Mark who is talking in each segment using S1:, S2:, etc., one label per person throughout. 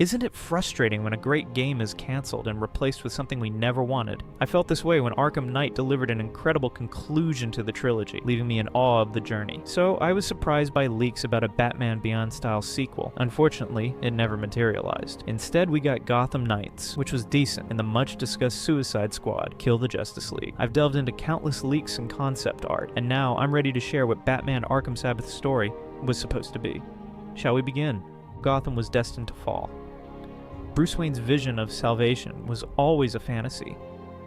S1: Isn't it frustrating when a great game is cancelled and replaced with something we never wanted? I felt this way when Arkham Knight delivered an incredible conclusion to the trilogy, leaving me in awe of the journey. So I was surprised by leaks about a Batman Beyond style sequel. Unfortunately, it never materialized. Instead, we got Gotham Knights, which was decent, and the much discussed Suicide Squad, Kill the Justice League. I've delved into countless leaks and concept art, and now I'm ready to share what Batman Arkham Sabbath's story was supposed to be. Shall we begin? Gotham was destined to fall. Bruce Wayne's vision of salvation was always a fantasy.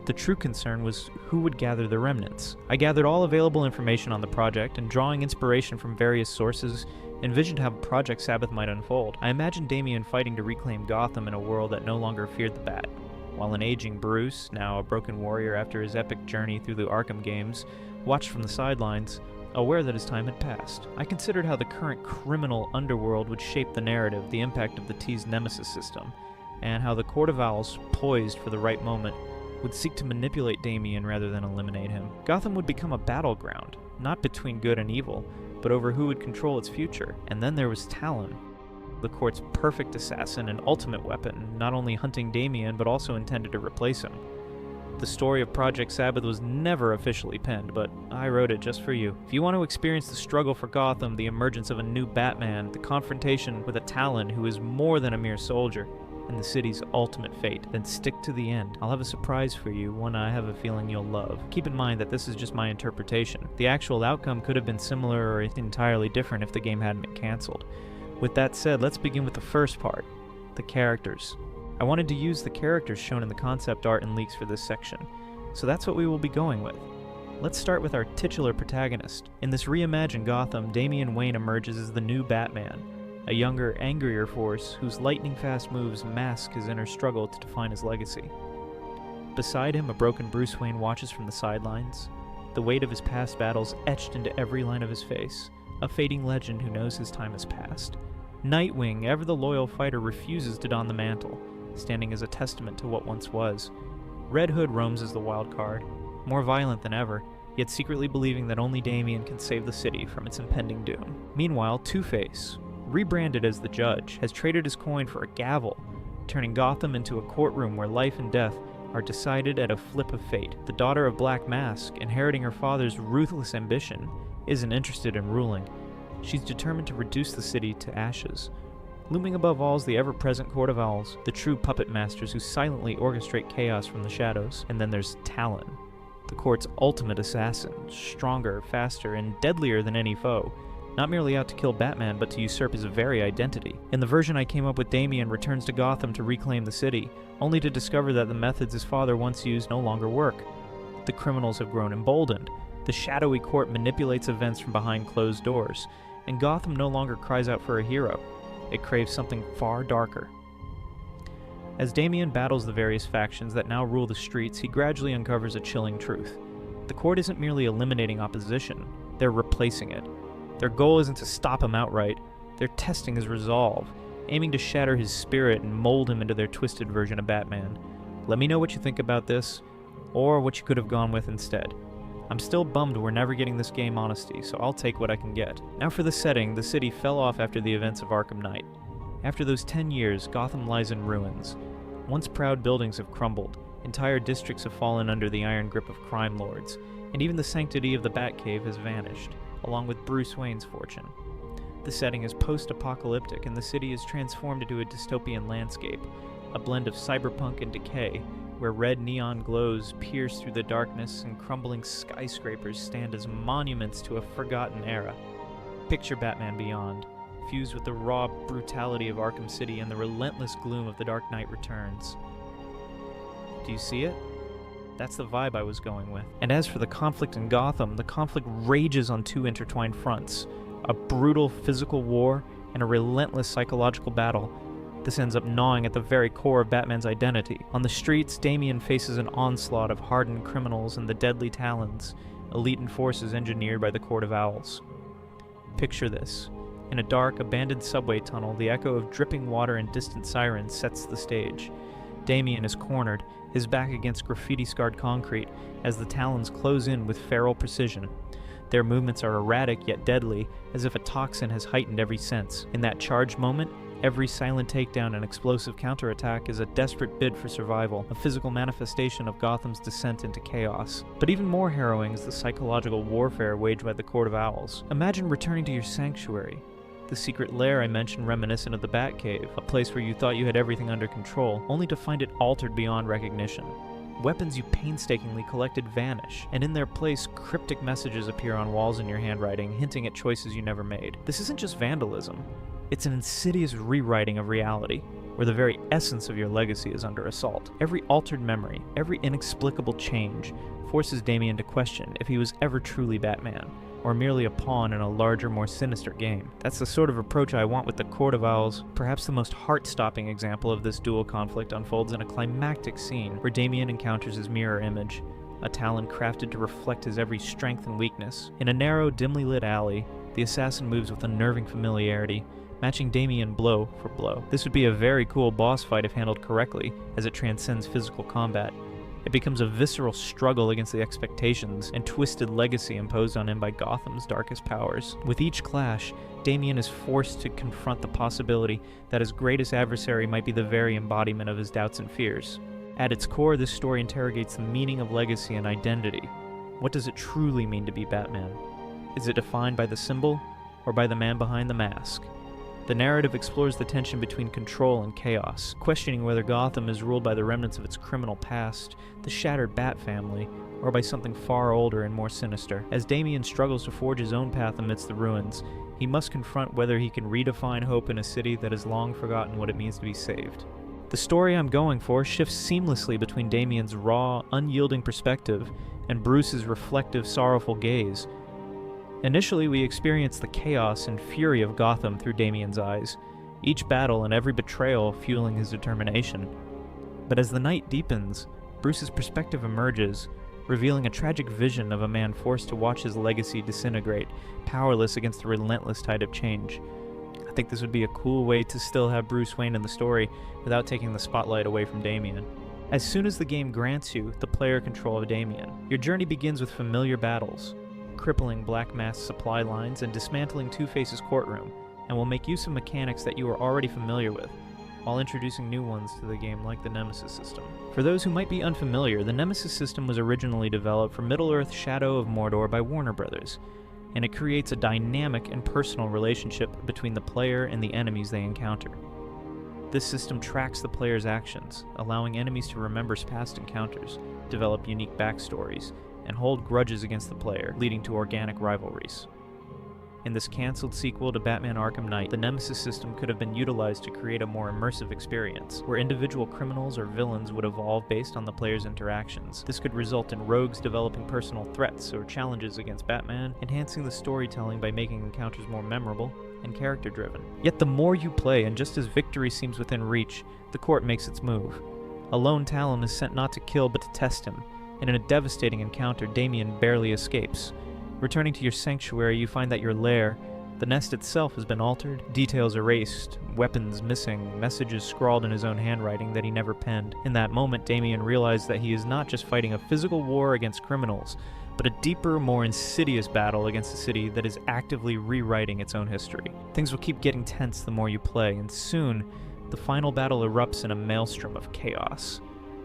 S1: The true concern was who would gather the remnants. I gathered all available information on the project, and drawing inspiration from various sources, envisioned how Project Sabbath might unfold. I imagined Damian fighting to reclaim Gotham in a world that no longer feared the Bat, while an aging Bruce, now a broken warrior after his epic journey through the Arkham games, watched from the sidelines, aware that his time had passed. I considered how the current criminal underworld would shape the narrative, the impact of the T's Nemesis system, and how the Court of Owls, poised for the right moment, would seek to manipulate Damian rather than eliminate him. Gotham would become a battleground, not between good and evil, but over who would control its future. And then there was Talon, the court's perfect assassin and ultimate weapon, not only hunting Damian, but also intended to replace him. The story of Project Sabbath was never officially penned, but I wrote it just for you. If you want to experience the struggle for Gotham, the emergence of a new Batman, the confrontation with a Talon who is more than a mere soldier, and the city's ultimate fate, then stick to the end. I'll have a surprise for you, one I have a feeling you'll love. Keep in mind that this is just my interpretation. The actual outcome could have been similar or entirely different if the game hadn't been cancelled. With that said, let's begin with the first part, the characters. I wanted to use the characters shown in the concept art and leaks for this section, so that's what we will be going with. Let's start with our titular protagonist. In this reimagined Gotham, Damian Wayne emerges as the new Batman, a younger, angrier force whose lightning-fast moves mask his inner struggle to define his legacy. Beside him, a broken Bruce Wayne watches from the sidelines, the weight of his past battles etched into every line of his face, a fading legend who knows his time has passed. Nightwing, ever the loyal fighter, refuses to don the mantle, standing as a testament to what once was. Red Hood roams as the wild card, more violent than ever, yet secretly believing that only Damian can save the city from its impending doom. Meanwhile, Two-Face, rebranded as the Judge, has traded his coin for a gavel, turning Gotham into a courtroom where life and death are decided at a flip of fate. The daughter of Black Mask, inheriting her father's ruthless ambition, isn't interested in ruling. She's determined to reduce the city to ashes. Looming above all is the ever-present Court of Owls, the true puppet masters who silently orchestrate chaos from the shadows. And then there's Talon, the court's ultimate assassin, stronger, faster, and deadlier than any foe. Not merely out to kill Batman, but to usurp his very identity. In the version I came up with, Damian returns to Gotham to reclaim the city, only to discover that the methods his father once used no longer work. The criminals have grown emboldened. The shadowy court manipulates events from behind closed doors, and Gotham no longer cries out for a hero. It craves something far darker. As Damian battles the various factions that now rule the streets, he gradually uncovers a chilling truth. The court isn't merely eliminating opposition, they're replacing it. Their goal isn't to stop him outright, they're testing his resolve, aiming to shatter his spirit and mold him into their twisted version of Batman. Let me know what you think about this, or what you could have gone with instead. I'm still bummed we're never getting this game honesty, so I'll take what I can get. Now for the setting, the city fell off after the events of Arkham Knight. After those 10 years, Gotham lies in ruins. Once proud buildings have crumbled, entire districts have fallen under the iron grip of crime lords, and even the sanctity of the Batcave has vanished, along with Bruce Wayne's fortune. The setting is post-apocalyptic, and the city is transformed into a dystopian landscape, a blend of cyberpunk and decay, where red neon glows pierce through the darkness and crumbling skyscrapers stand as monuments to a forgotten era. Picture Batman Beyond, fused with the raw brutality of Arkham City and the relentless gloom of The Dark Knight Returns. Do you see it? That's the vibe I was going with. And as for the conflict in Gotham, the conflict rages on two intertwined fronts, a brutal physical war and a relentless psychological battle. This ends up gnawing at the very core of Batman's identity. On the streets, Damian faces an onslaught of hardened criminals and the deadly Talons, elite forces engineered by the Court of Owls. Picture this. In a dark, abandoned subway tunnel, the echo of dripping water and distant sirens sets the stage. Damian is cornered, his back against graffiti-scarred concrete, as the Talons close in with feral precision. Their movements are erratic yet deadly, as if a toxin has heightened every sense. In that charged moment, Every silent takedown and explosive counterattack is a desperate bid for survival, a physical manifestation of Gotham's descent into chaos. But even more harrowing is the psychological warfare waged by the Court of Owls. Imagine returning to your sanctuary, the secret lair I mentioned reminiscent of the Batcave, a place where you thought you had everything under control, only to find it altered beyond recognition. Weapons you painstakingly collected vanish, and in their place, cryptic messages appear on walls in your handwriting, hinting at choices you never made. This isn't just vandalism. It's an insidious rewriting of reality, where the very essence of your legacy is under assault. Every altered memory, every inexplicable change, forces Damian to question if he was ever truly Batman, or merely a pawn in a larger, more sinister game. That's the sort of approach I want with the Court of Owls. Perhaps the most heart-stopping example of this dual conflict unfolds in a climactic scene where Damian encounters his mirror image, a talon crafted to reflect his every strength and weakness. In a narrow, dimly lit alley, the assassin moves with unnerving familiarity, matching Damian blow for blow. This would be a very cool boss fight if handled correctly, as it transcends physical combat. It becomes a visceral struggle against the expectations and twisted legacy imposed on him by Gotham's darkest powers. With each clash, Damian is forced to confront the possibility that his greatest adversary might be the very embodiment of his doubts and fears. At its core, this story interrogates the meaning of legacy and identity. What does it truly mean to be Batman? Is it defined by the symbol, or by the man behind the mask? The narrative explores the tension between control and chaos, questioning whether Gotham is ruled by the remnants of its criminal past, the shattered Bat family, or by something far older and more sinister. As Damian struggles to forge his own path amidst the ruins, he must confront whether he can redefine hope in a city that has long forgotten what it means to be saved. The story I'm going for shifts seamlessly between Damian's raw, unyielding perspective and Bruce's reflective, sorrowful gaze. Initially, we experience the chaos and fury of Gotham through Damian's eyes, each battle and every betrayal fueling his determination. But as the night deepens, Bruce's perspective emerges, revealing a tragic vision of a man forced to watch his legacy disintegrate, powerless against the relentless tide of change. I think this would be a cool way to still have Bruce Wayne in the story without taking the spotlight away from Damian. As soon as the game grants you the player control of Damian, your journey begins with familiar battles, crippling Black Mask's supply lines and dismantling Two-Face's courtroom, and will make use of mechanics that you are already familiar with, while introducing new ones to the game like the Nemesis system. For those who might be unfamiliar, the Nemesis system was originally developed for Middle-earth Shadow of Mordor by Warner Bros., and it creates a dynamic and personal relationship between the player and the enemies they encounter. This system tracks the player's actions, allowing enemies to remember past encounters, develop unique backstories, and hold grudges against the player, leading to organic rivalries. In this cancelled sequel to Batman Arkham Knight, the Nemesis system could have been utilized to create a more immersive experience, where individual criminals or villains would evolve based on the player's interactions. This could result in rogues developing personal threats or challenges against Batman, enhancing the storytelling by making encounters more memorable and character-driven. Yet the more you play, and just as victory seems within reach, the court makes its move. A lone Talon is sent not to kill but to test him, and in a devastating encounter, Damian barely escapes. Returning to your sanctuary, you find that your lair, the nest itself, has been altered, details erased, weapons missing, messages scrawled in his own handwriting that he never penned. In that moment, Damian realized that he is not just fighting a physical war against criminals, but a deeper, more insidious battle against a city that is actively rewriting its own history. Things will keep getting tense the more you play, and soon, the final battle erupts in a maelstrom of chaos.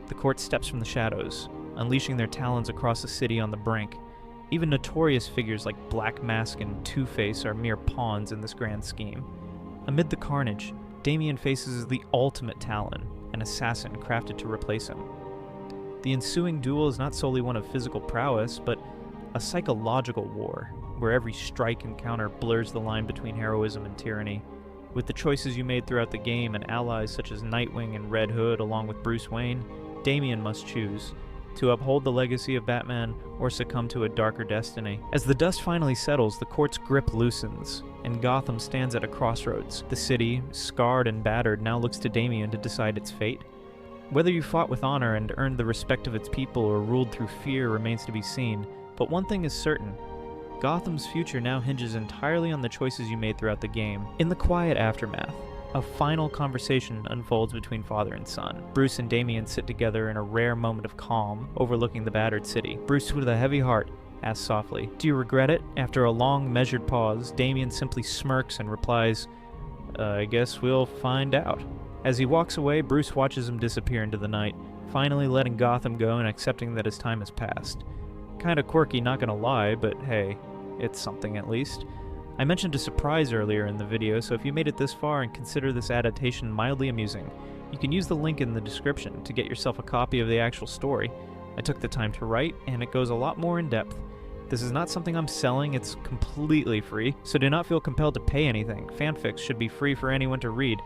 S1: The court steps from the shadows, unleashing their talons across the city on the brink. Even notorious figures like Black Mask and Two-Face are mere pawns in this grand scheme. Amid the carnage, Damian faces the ultimate Talon, an assassin crafted to replace him. The ensuing duel is not solely one of physical prowess, but a psychological war, where every strike and counter blurs the line between heroism and tyranny. With the choices you made throughout the game and allies such as Nightwing and Red Hood along with Bruce Wayne, Damian must choose to uphold the legacy of Batman or succumb to a darker destiny. As the dust finally settles, the court's grip loosens, and Gotham stands at a crossroads. The city, scarred and battered, now looks to Damian to decide its fate. Whether you fought with honor and earned the respect of its people or ruled through fear remains to be seen, but one thing is certain. Gotham's future now hinges entirely on the choices you made throughout the game. In the quiet aftermath, a final conversation unfolds between father and son. Bruce and Damian sit together in a rare moment of calm, overlooking the battered city. Bruce, with a heavy heart, asks softly, "Do you regret it?" After a long, measured pause, Damian simply smirks and replies, I guess we'll find out. As he walks away, Bruce watches him disappear into the night, finally letting Gotham go and accepting that his time has passed. Kinda quirky, not gonna lie, but hey, it's something at least. I mentioned a surprise earlier in the video, so if you made it this far and consider this adaptation mildly amusing, you can use the link in the description to get yourself a copy of the actual story. I took the time to write, and it goes a lot more in depth. This is not something I'm selling, it's completely free, so do not feel compelled to pay anything. Fanfics should be free for anyone to read.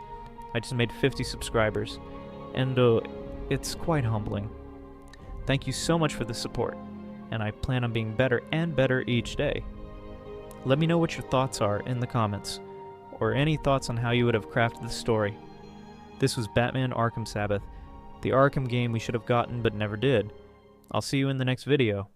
S1: I just made 50 subscribers, and it's quite humbling. Thank you so much for the support, and I plan on being better and better each day. Let me know what your thoughts are in the comments, or any thoughts on how you would have crafted the story. This was Batman Arkham Sabbath, the Arkham game we should have gotten but never did. I'll see you in the next video.